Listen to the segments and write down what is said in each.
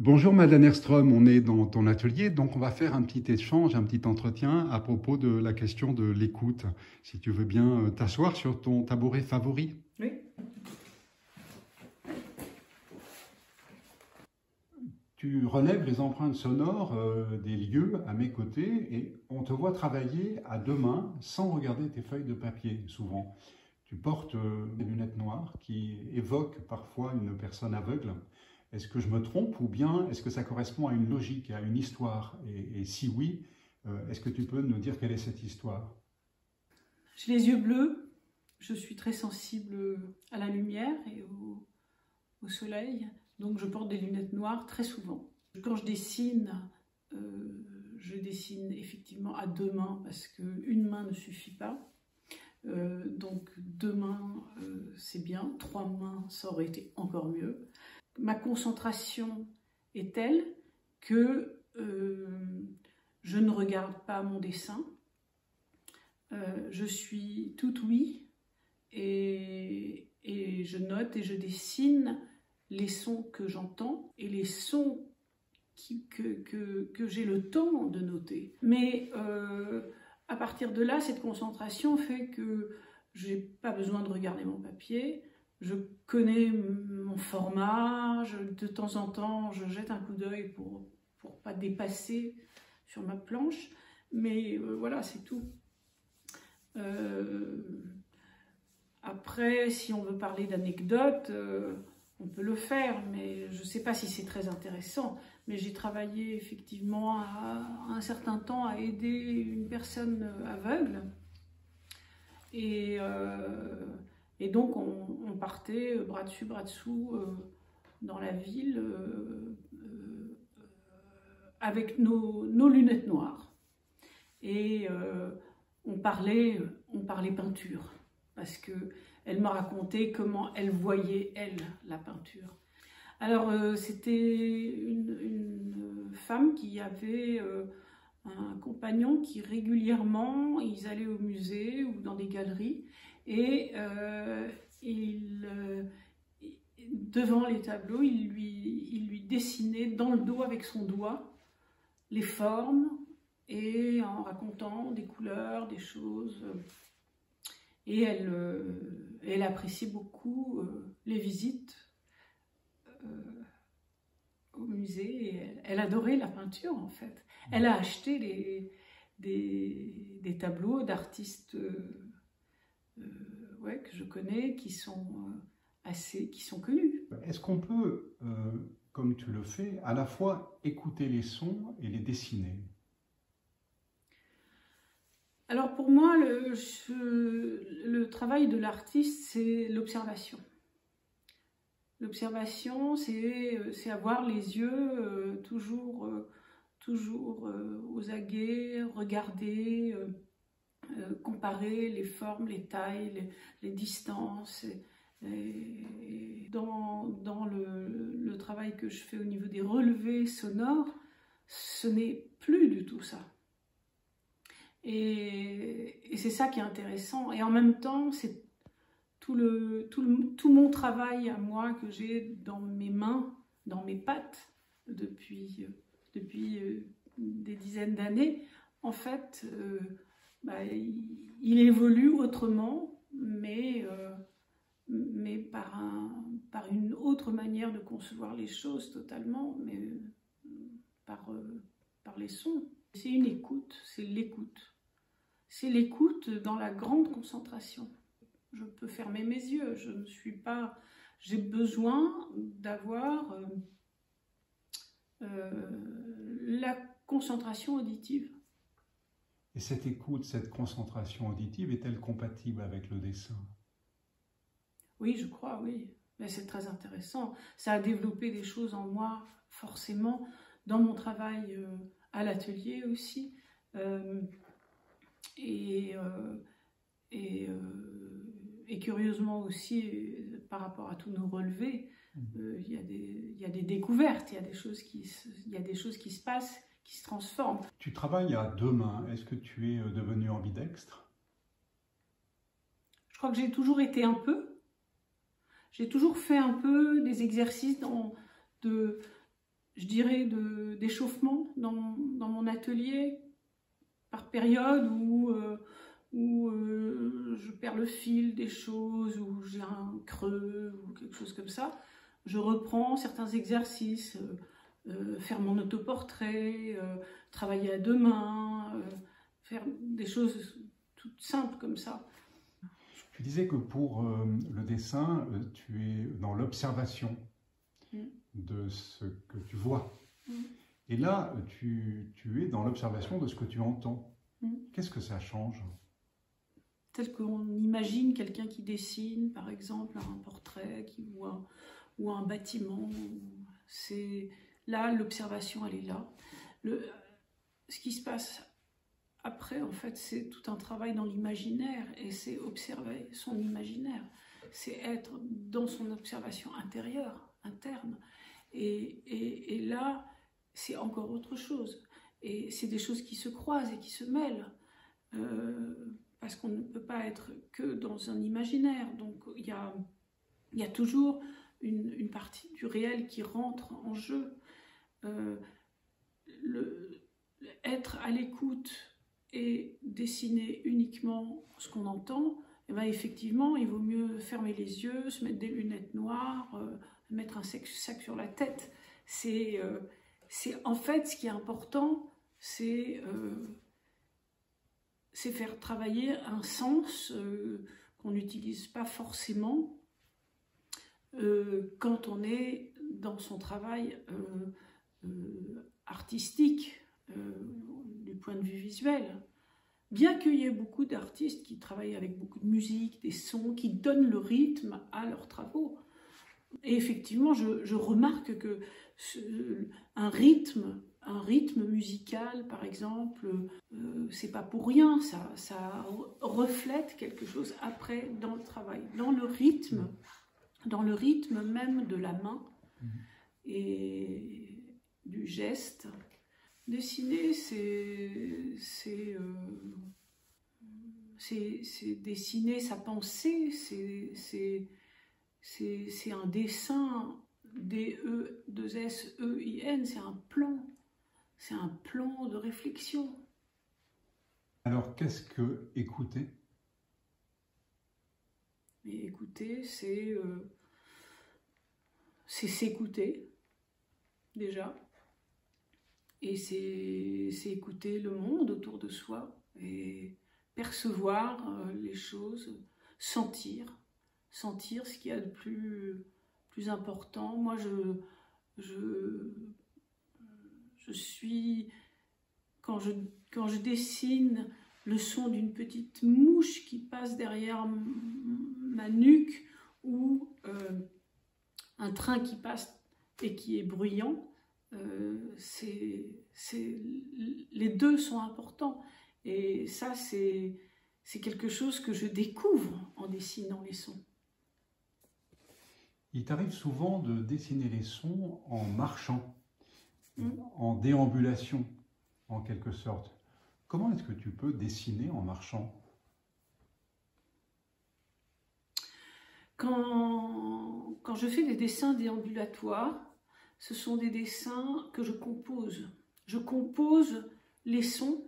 Bonjour Madeleine Erström, on est dans ton atelier, donc on va faire un petit échange, un petit entretien à propos de la question de l'écoute. Si tu veux bien t'asseoir sur ton tabouret favori. Oui. Tu relèves les empreintes sonores des lieux à mes côtés et on te voit travailler à deux mains sans regarder tes feuilles de papier souvent. Tu portes des lunettes noires qui évoquent parfois une personne aveugle. Est-ce que je me trompe ou bien est-ce que ça correspond à une logique, à une histoire? Et si oui, est-ce que tu peux nous dire quelle est cette histoire? J'ai les yeux bleus, je suis très sensible à la lumière et au soleil, donc je porte des lunettes noires très souvent. Quand je dessine effectivement à deux mains parce qu'une main ne suffit pas. Donc deux mains c'est bien, trois mains ça aurait été encore mieux. Ma concentration est telle que je ne regarde pas mon dessin, je suis toute ouïe et je note et je dessine les sons que j'entends et les sons que j'ai le temps de noter. Mais à partir de là, cette concentration fait que je n'ai pas besoin de regarder mon papier, je connais mon format, de temps en temps je jette un coup d'œil pour pas dépasser sur ma planche, mais voilà, c'est tout. Après, si on veut parler d'anecdotes, on peut le faire, mais je ne sais pas si c'est très intéressant. Mais j'ai travaillé effectivement un certain temps à aider une personne aveugle. Et donc on partait bras dessus, bras dessous dans la ville avec nos lunettes noires. Et on parlait peinture, parce qu'elle m'a raconté comment elle voyait, elle, la peinture. Alors, c'était une femme qui avait un compagnon qui régulièrement, ils allaient au musée ou dans des galeries, et devant les tableaux, il lui dessinait dans le dos avec son doigt les formes, et en racontant des couleurs, des choses. Et elle apprécie beaucoup les visites au musée. Et elle adorait la peinture, en fait. Elle a acheté des tableaux d'artistes ouais, que je connais, qui sont connus. Est-ce qu'on peut, comme tu le fais, à la fois écouter les sons et les dessiner? Alors pour moi, le travail de l'artiste, c'est l'observation. L'observation, c'est avoir les yeux toujours aux aguets, regarder, comparer les formes, les tailles, les distances. Et dans le travail que je fais au niveau des relevés sonores, ce n'est plus du tout ça. Et c'est ça qui est intéressant. Et en même temps, c'est tout mon travail à moi que j'ai dans mes mains, dans mes pattes, depuis des dizaines d'années. En fait, il évolue autrement, mais par une autre manière de concevoir les choses totalement, mais par les sons. C'est une écoute, c'est l'écoute. C'est l'écoute dans la grande concentration. Je peux fermer mes yeux, je ne suis pas... J'ai besoin d'avoir la concentration auditive. Et cette écoute, cette concentration auditive, est-elle compatible avec le dessin? Oui, je crois, oui. Mais c'est très intéressant. Ça a développé des choses en moi, forcément, dans mon travail à l'atelier aussi. Et curieusement aussi, par rapport à tous nos relevés, il y a des découvertes, il y a des choses qui se passent, qui se transforment. Tu travailles à deux mains. Est-ce que tu es devenu ambidextre? Je crois que j'ai toujours été un peu. J'ai toujours fait un peu des exercices je dirais, d'échauffement dans mon atelier, par période où je perds le fil des choses, où j'ai un creux ou quelque chose comme ça. Je reprends certains exercices, faire mon autoportrait, travailler à deux mains, faire des choses toutes simples comme ça. Tu disais que pour le dessin, tu es dans l'observation de ce que tu vois. Et là, tu es dans l'observation de ce que tu entends. Qu'est-ce que ça change? Tel qu'on imagine quelqu'un qui dessine, par exemple, un portrait ou un bâtiment. C'est là, l'observation, elle est là. Ce qui se passe après, en fait, c'est tout un travail dans l'imaginaire, et c'est observer son imaginaire. C'est être dans son observation intérieure, interne. Et là, c'est encore autre chose. Et c'est des choses qui se croisent et qui se mêlent. Parce qu'on ne peut pas être que dans un imaginaire. Donc il y a toujours une partie du réel qui rentre en jeu. Être à l'écoute et dessiner uniquement ce qu'on entend, et bien effectivement, il vaut mieux fermer les yeux, se mettre des lunettes noires, mettre un sac sur la tête. C'est en fait, ce qui est important, c'est faire travailler un sens qu'on n'utilise pas forcément quand on est dans son travail artistique, du point de vue visuel. Bien qu'il y ait beaucoup d'artistes qui travaillent avec beaucoup de musique, des sons, qui donnent le rythme à leurs travaux. Et effectivement, je remarque que un rythme musical, par exemple, c'est pas pour rien, ça reflète quelque chose après dans le travail, dans le rythme même de la main et du geste. Dessiner, c'est dessiner sa pensée, c'est un dessin, D-E-2-S-E-I-N, c'est un plan de réflexion. Alors, qu'est-ce que écouter? Et écouter, c'est s'écouter, déjà. Et c'est écouter le monde autour de soi et percevoir les choses, sentir ce qu'il y a de plus important. Moi, je suis, quand je dessine le son d'une petite mouche qui passe derrière ma nuque, ou un train qui passe et qui est bruyant, les deux sont importants. Et ça, c'est quelque chose que je découvre en dessinant les sons. Il t'arrive souvent de dessiner les sons en marchant, en déambulation, en quelque sorte. Comment est-ce que tu peux dessiner en marchant? Quand je fais des dessins déambulatoires, ce sont des dessins que je compose. Je compose les sons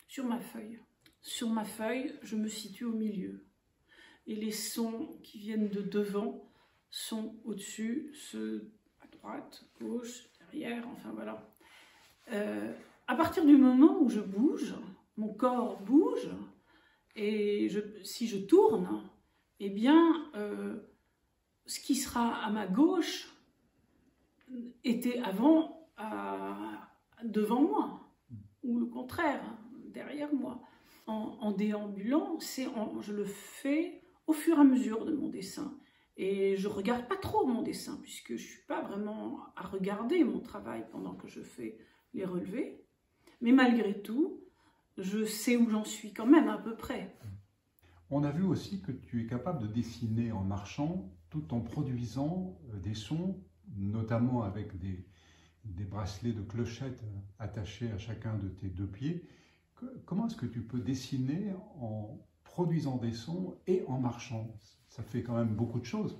sur ma feuille. Sur ma feuille, je me situe au milieu. Et les sons qui viennent de devant sont au-dessus, ceux à droite, gauche, derrière, enfin voilà. À partir du moment où je bouge, mon corps bouge, et si je tourne, eh bien, ce qui sera à ma gauche était avant devant moi, ou le contraire, derrière moi. En déambulant, je le fais au fur et à mesure de mon dessin. Et je ne regarde pas trop mon dessin, puisque je ne suis pas vraiment à regarder mon travail pendant que je fais les relevés. Mais malgré tout, je sais où j'en suis quand même à peu près. On a vu aussi que tu es capable de dessiner en marchant tout en produisant des sons, notamment avec des bracelets de clochettes attachés à chacun de tes deux pieds. Comment est-ce que tu peux dessiner en produisant des sons et en marchant? Ça fait quand même beaucoup de choses.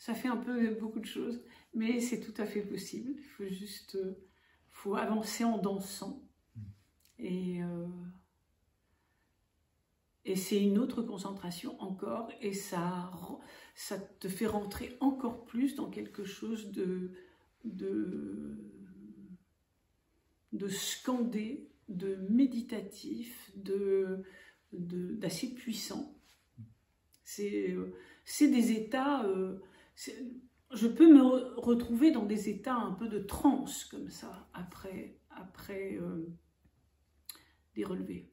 Ça fait un peu beaucoup de choses, mais c'est tout à fait possible. Il faut juste faut avancer en dansant. Et c'est une autre concentration encore, et ça te fait rentrer encore plus dans quelque chose de scandé, de méditatif, d'assez puissant. C'est des états, je peux me retrouver dans des états un peu de transe comme ça, après des relevés.